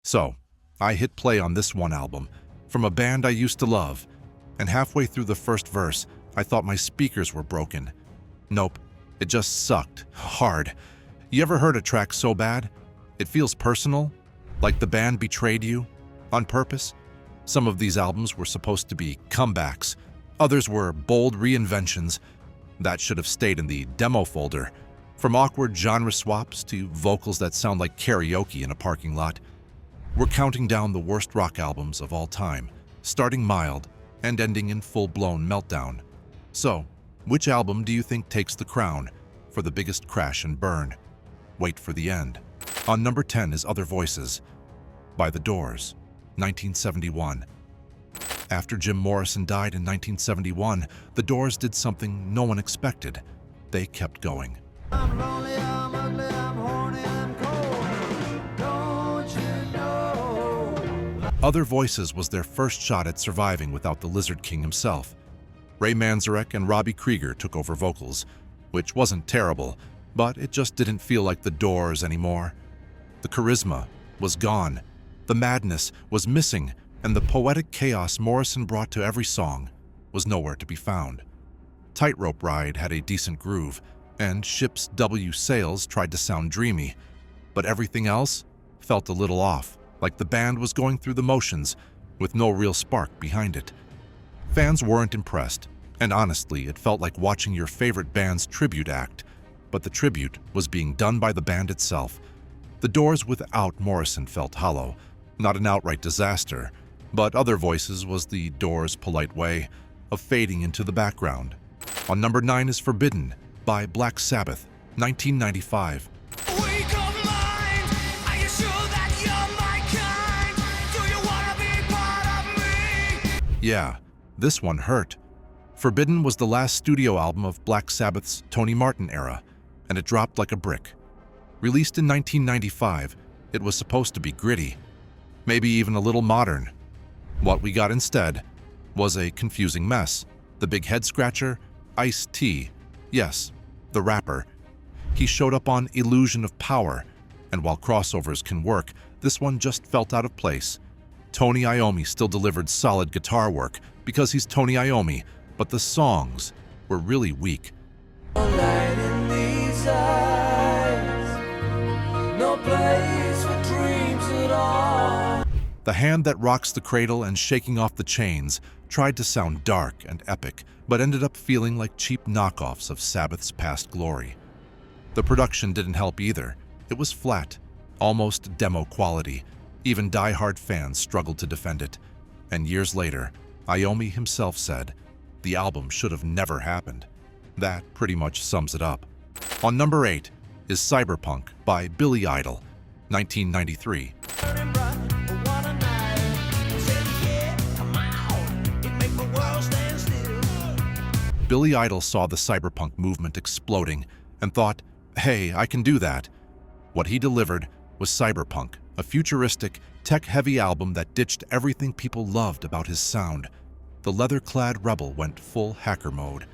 So, I hit play on this one album, from a band I used to love, and halfway through the first verse, I thought my speakers were broken. Nope, it just sucked, hard. You ever heard a track so bad? It feels personal, like the band betrayed you, on purpose? Some of these albums were supposed to be comebacks, others were bold reinventions. That should have stayed in the demo folder, from awkward genre swaps to vocals that sound like karaoke in a parking lot. We're counting down the worst rock albums of all time, starting mild and ending in full-blown meltdown. So, which album do you think takes the crown for the biggest crash and burn? Wait for the end. On number 10 is Other Voices by The Doors, 1971. After Jim Morrison died in 1971, The Doors did something no one expected. They kept going. I'm lonely, I'm ugly, I'm horny, I'm cold. Don't you know? Other Voices was their first shot at surviving without the Lizard King himself. Ray Manzarek and Robbie Krieger took over vocals, which wasn't terrible, but it just didn't feel like The Doors anymore. The charisma was gone, the madness was missing, and the poetic chaos Morrison brought to every song was nowhere to be found. Tightrope Ride had a decent groove, and Ship's W Sails tried to sound dreamy, but everything else felt a little off, like the band was going through the motions with no real spark behind it. Fans weren't impressed, and honestly, it felt like watching your favorite band's tribute act, but the tribute was being done by the band itself. The Doors without Morrison felt hollow, not an outright disaster, but Other Voices was the Doors' polite way of fading into the background. On number 9 is Forbidden by Black Sabbath, 1995. Wake up mind, are you sure that you're my kind? Do you wanna be part of me? Yeah, this one hurt. Forbidden was the last studio album of Black Sabbath's Tony Martin era, and it dropped like a brick. Released in 1995, it was supposed to be gritty, maybe even a little modern. What we got instead was a confusing mess. The big head-scratcher, Ice-T, yes, the rapper. He showed up on Illusion of Power, and while crossovers can work, this one just felt out of place. Tony Iommi still delivered solid guitar work because he's Tony Iommi, but the songs were really weak. Light in these eyes, no place for dreams at all. The Hand That Rocks the Cradle and Shaking Off the Chains tried to sound dark and epic, but ended up feeling like cheap knockoffs of Sabbath's past glory. The production didn't help either. It was flat, almost demo quality. Even die-hard fans struggled to defend it. And years later, Iommi himself said, the album should have never happened. That pretty much sums it up. On number 8 is Cyberpunk by Billy Idol, 1993. Billy Idol saw the cyberpunk movement exploding and thought, hey, I can do that. What he delivered was Cyberpunk, a futuristic, tech-heavy album that ditched everything people loved about his sound. The leather-clad rebel went full hacker mode.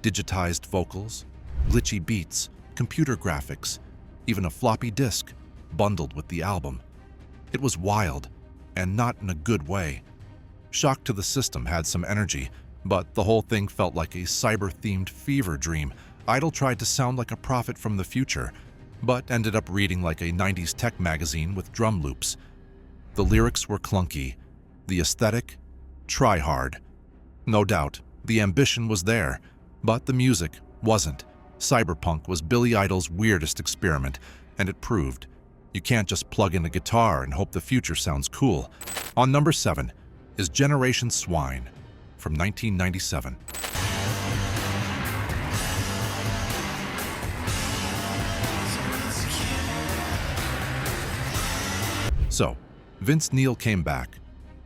Digitized vocals, glitchy beats, computer graphics, even a floppy disk bundled with the album. It was wild, and not in a good way. Shock to the System had some energy, but the whole thing felt like a cyber-themed fever dream. Idol tried to sound like a prophet from the future, but ended up reading like a 90s tech magazine with drum loops. The lyrics were clunky, the aesthetic, try hard. No doubt, the ambition was there, but the music wasn't. Cyberpunk was Billy Idol's weirdest experiment, and it proved. You can't just plug in a guitar and hope the future sounds cool. On number 7 is Generation Swine from 1997. So, Vince Neil came back,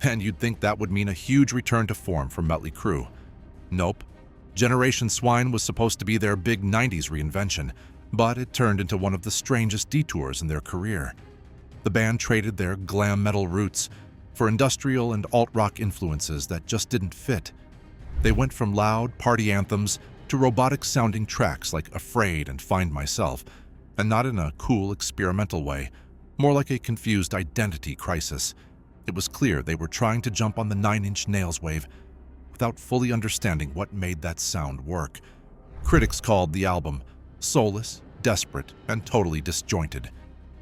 and you'd think that would mean a huge return to form for Mötley Crüe. Nope. Generation Swine was supposed to be their big 90s reinvention, but it turned into one of the strangest detours in their career. The band traded their glam metal roots for industrial and alt-rock influences that just didn't fit. They went from loud party anthems to robotic-sounding tracks like Afraid and Find Myself, and not in a cool, experimental way, more like a confused identity crisis. It was clear they were trying to jump on the Nine Inch Nails wave without fully understanding what made that sound work. Critics called the album soulless, desperate, and totally disjointed.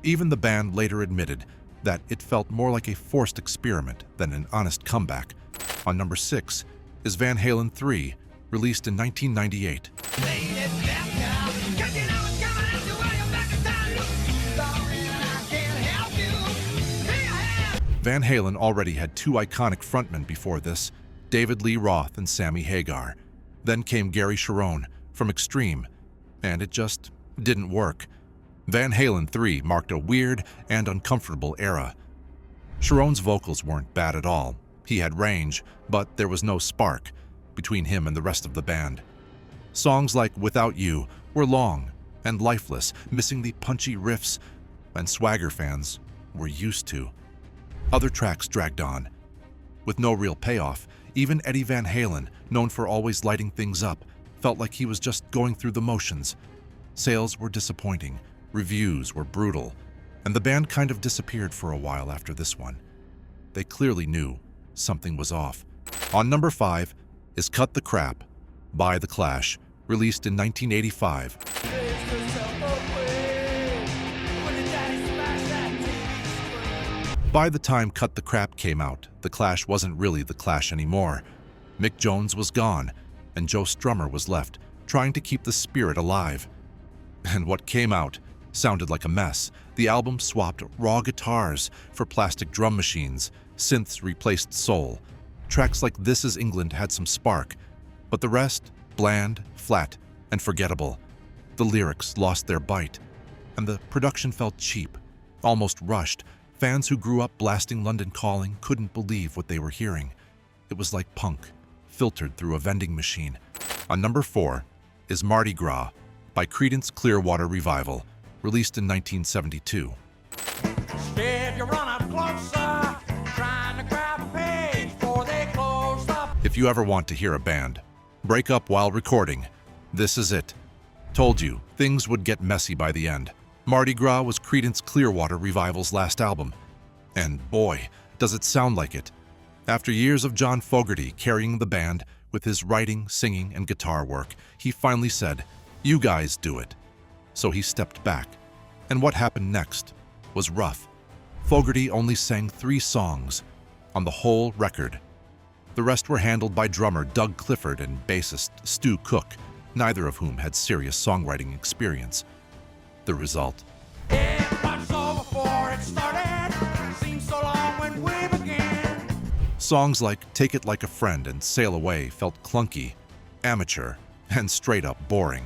Even the band later admitted that it felt more like a forced experiment than an honest comeback. On number 6 is Van Halen 3, released in 1998. Van Halen already had two iconic frontmen before this, David Lee Roth and Sammy Hagar. Then came Gary Cherone from Extreme, and it just didn't work. Van Halen 3 marked a weird and uncomfortable era. Cherone's vocals weren't bad at all. He had range, but there was no spark between him and the rest of the band. Songs like Without You were long and lifeless, missing the punchy riffs and swagger fans were used to. Other tracks dragged on. With no real payoff, even Eddie Van Halen, known for always lighting things up, felt like he was just going through the motions. Sales were disappointing, reviews were brutal, and the band kind of disappeared for a while after this one. They clearly knew something was off. On number 5 is Cut the Crap by The Clash, released in 1985. By the time Cut the Crap came out, The Clash wasn't really The Clash anymore. Mick Jones was gone, and Joe Strummer was left, trying to keep the spirit alive. And what came out sounded like a mess. The album swapped raw guitars for plastic drum machines, synths replaced soul. Tracks like This Is England had some spark, but the rest, bland, flat, and forgettable. The lyrics lost their bite, and the production felt cheap, almost rushed. Fans who grew up blasting London Calling couldn't believe what they were hearing. It was like punk, filtered through a vending machine. On number 4 is Mardi Gras by Creedence Clearwater Revival, released in 1972. If you ever want to hear a band break up while recording, this is it. Told you, things would get messy by the end. Mardi Gras was Creedence Clearwater Revival's last album. And boy, does it sound like it. After years of John Fogerty carrying the band with his writing, singing, and guitar work, he finally said, "You guys do it." So he stepped back. And what happened next was rough. Fogerty only sang 3 songs on the whole record. The rest were handled by drummer Doug Clifford and bassist Stu Cook, neither of whom had serious songwriting experience. The result. Songs like Take It Like a Friend and Sail Away felt clunky, amateur, and straight up boring.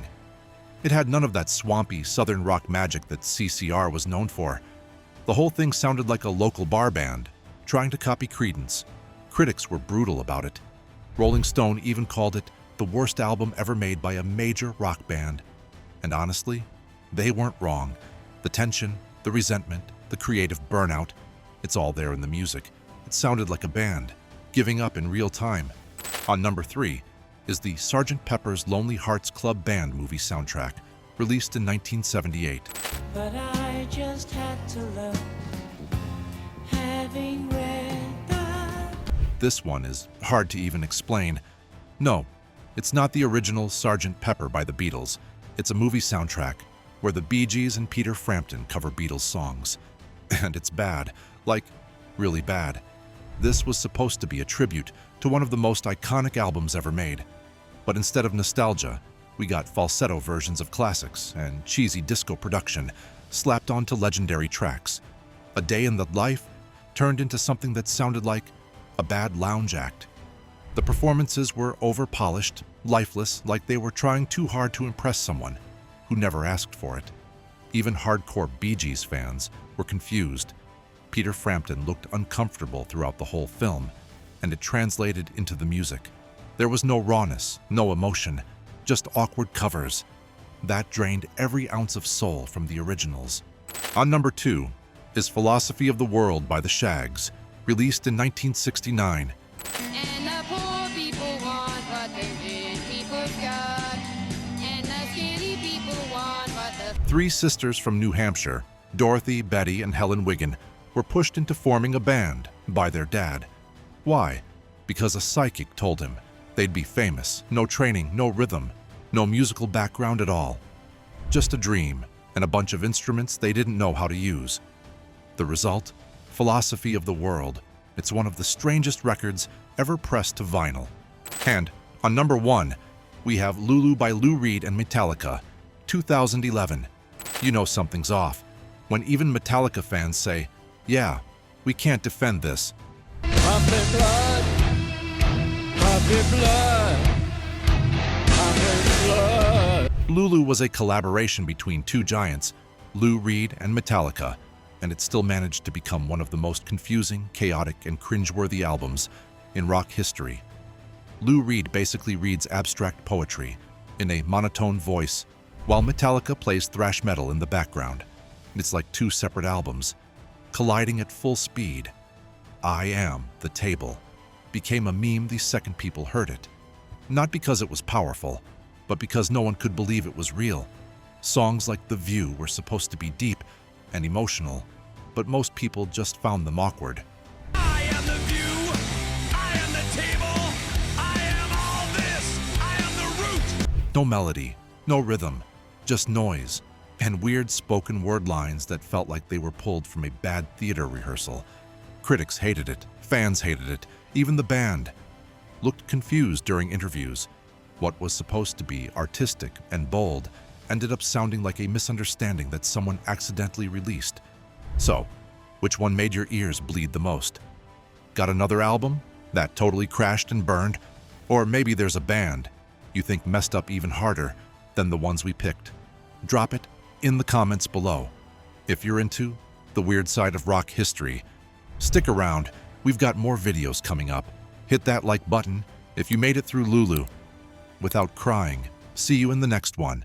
It had none of that swampy southern rock magic that CCR was known for. The whole thing sounded like a local bar band trying to copy Creedence. Critics were brutal about it. Rolling Stone even called it the worst album ever made by a major rock band. And honestly, they weren't wrong. The tension, the resentment, the creative burnout, it's all there in the music. It sounded like a band, giving up in real time. On number 3 is the Sgt. Pepper's Lonely Hearts Club Band movie soundtrack, released in 1978. But I just had to learn, having read that. This one is hard to even explain. No, it's not the original Sgt. Pepper by the Beatles. It's a movie soundtrack where the Bee Gees and Peter Frampton cover Beatles songs. And it's bad, like really bad. This was supposed to be a tribute to one of the most iconic albums ever made. But instead of nostalgia, we got falsetto versions of classics and cheesy disco production slapped onto legendary tracks. A Day in the Life turned into something that sounded like a bad lounge act. The performances were over-polished, lifeless, like they were trying too hard to impress someone who never asked for it. Even hardcore Bee Gees fans were confused. Peter Frampton looked uncomfortable throughout the whole film, and it translated into the music. There was no rawness, no emotion, just awkward covers. That drained every ounce of soul from the originals. On number 2 is Philosophy of the World by the Shags, released in 1969. And the poor people want what the rich people got. And the skinny people want what the... 3 sisters from New Hampshire, Dorothy, Betty, and Helen Wiggin were pushed into forming a band by their dad. Why? Because a psychic told him they'd be famous. No training, no rhythm, no musical background at all. Just a dream and a bunch of instruments they didn't know how to use. The result? Philosophy of the World. It's one of the strangest records ever pressed to vinyl. And on number 1, we have Lulu by Lou Reed and Metallica, 2011. You know something's off when even Metallica fans say, yeah, we can't defend this. Pumping blood, pumping blood, pumping blood. Lulu was a collaboration between two giants, Lou Reed and Metallica, and it still managed to become one of the most confusing, chaotic, and cringeworthy albums in rock history. Lou Reed basically reads abstract poetry in a monotone voice, while Metallica plays thrash metal in the background. It's like two separate albums, colliding at full speed. I Am the Table became a meme the second people heard it. Not because it was powerful, but because no one could believe it was real. Songs like The View were supposed to be deep and emotional, but most people just found them awkward. I am the view, I am the table, I am all this, I am the root. No melody, no rhythm, just noise, and weird spoken word lines that felt like they were pulled from a bad theater rehearsal. Critics hated it, fans hated it, even the band looked confused during interviews. What was supposed to be artistic and bold ended up sounding like a misunderstanding that someone accidentally released. So, which one made your ears bleed the most? Got another album that totally crashed and burned? Or maybe there's a band you think messed up even harder than the ones we picked? Drop it in the comments below. If you're into the weird side of rock history, stick around, we've got more videos coming up. Hit that like button if you made it through Lulu without crying. See you in the next one.